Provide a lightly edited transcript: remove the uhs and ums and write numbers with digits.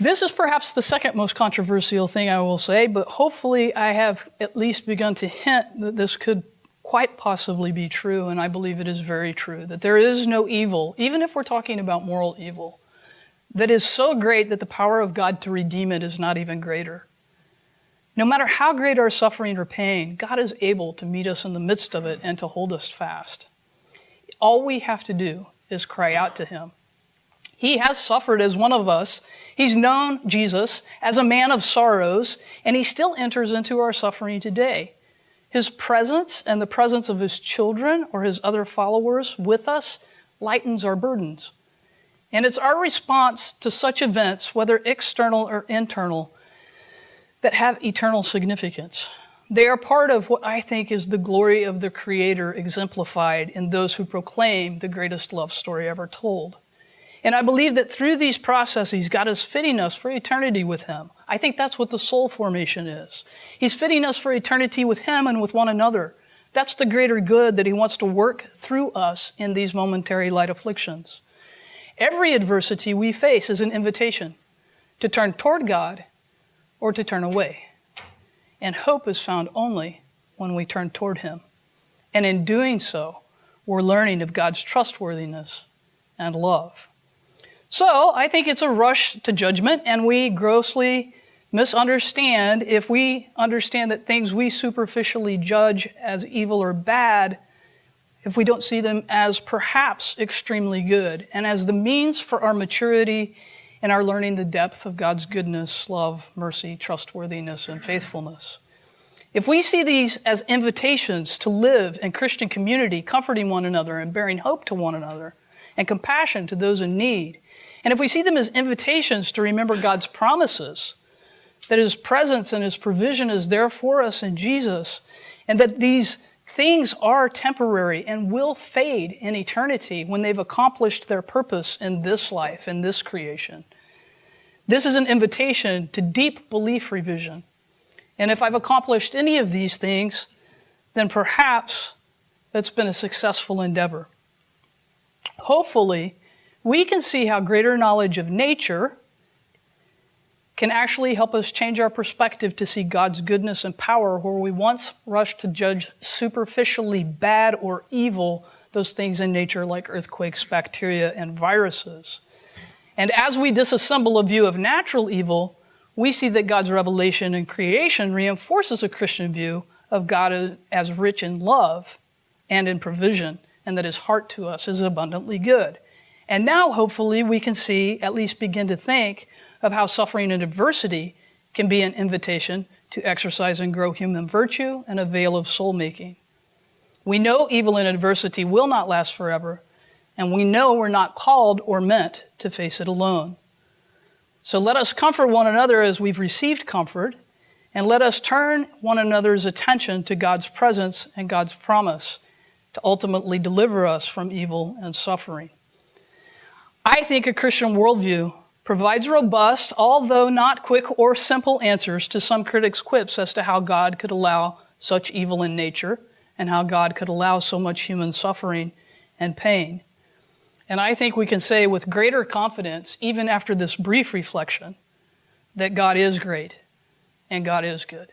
This is perhaps the second most controversial thing I will say, but hopefully I have at least begun to hint that this could quite possibly be true, and I believe it is very true, that there is no evil, even if we're talking about moral evil, that is so great that the power of God to redeem it is not even greater. No matter how great our suffering or pain, God is able to meet us in the midst of it and to hold us fast. All we have to do is cry out to him. He has suffered as one of us. He's known, Jesus, as a man of sorrows, and he still enters into our suffering today. His presence and the presence of his children or his other followers with us lightens our burdens. And it's our response to such events, whether external or internal, that have eternal significance. They are part of what I think is the glory of the Creator exemplified in those who proclaim the greatest love story ever told. And I believe that through these processes, God is fitting us for eternity with him. I think that's what the soul formation is. He's fitting us for eternity with him and with one another. That's the greater good that he wants to work through us in these momentary light afflictions. Every adversity we face is an invitation to turn toward God or to turn away. And hope is found only when we turn toward him. And in doing so, we're learning of God's trustworthiness and love. So I think it's a rush to judgment, and we grossly misunderstand if we understand that things we superficially judge as evil or bad, if we don't see them as perhaps extremely good, and as the means for our maturity and our learning the depth of God's goodness, love, mercy, trustworthiness, and faithfulness. If we see these as invitations to live in Christian community, comforting one another and bearing hope to one another, and compassion to those in need, and if we see them as invitations to remember God's promises, that his presence and his provision is there for us in Jesus, and that these things are temporary and will fade in eternity when they've accomplished their purpose in this life, in this creation. This is an invitation to deep belief revision. And if I've accomplished any of these things, then perhaps it's been a successful endeavor. Hopefully, we can see how greater knowledge of nature can actually help us change our perspective to see God's goodness and power where we once rushed to judge superficially bad or evil those things in nature like earthquakes, bacteria, and viruses. And as we disassemble a view of natural evil, we see that God's revelation in creation reinforces a Christian view of God as rich in love and in provision, and that his heart to us is abundantly good. And now, hopefully, we can see, at least begin to think, of how suffering and adversity can be an invitation to exercise and grow human virtue and a veil of soul-making. We know evil and adversity will not last forever, and we know we're not called or meant to face it alone. So let us comfort one another as we've received comfort, and let us turn one another's attention to God's presence and God's promise to ultimately deliver us from evil and suffering. I think a Christian worldview provides robust, although not quick or simple answers to some critics' quips as to how God could allow such evil in nature and how God could allow so much human suffering and pain. And I think we can say with greater confidence, even after this brief reflection, that God is great and God is good.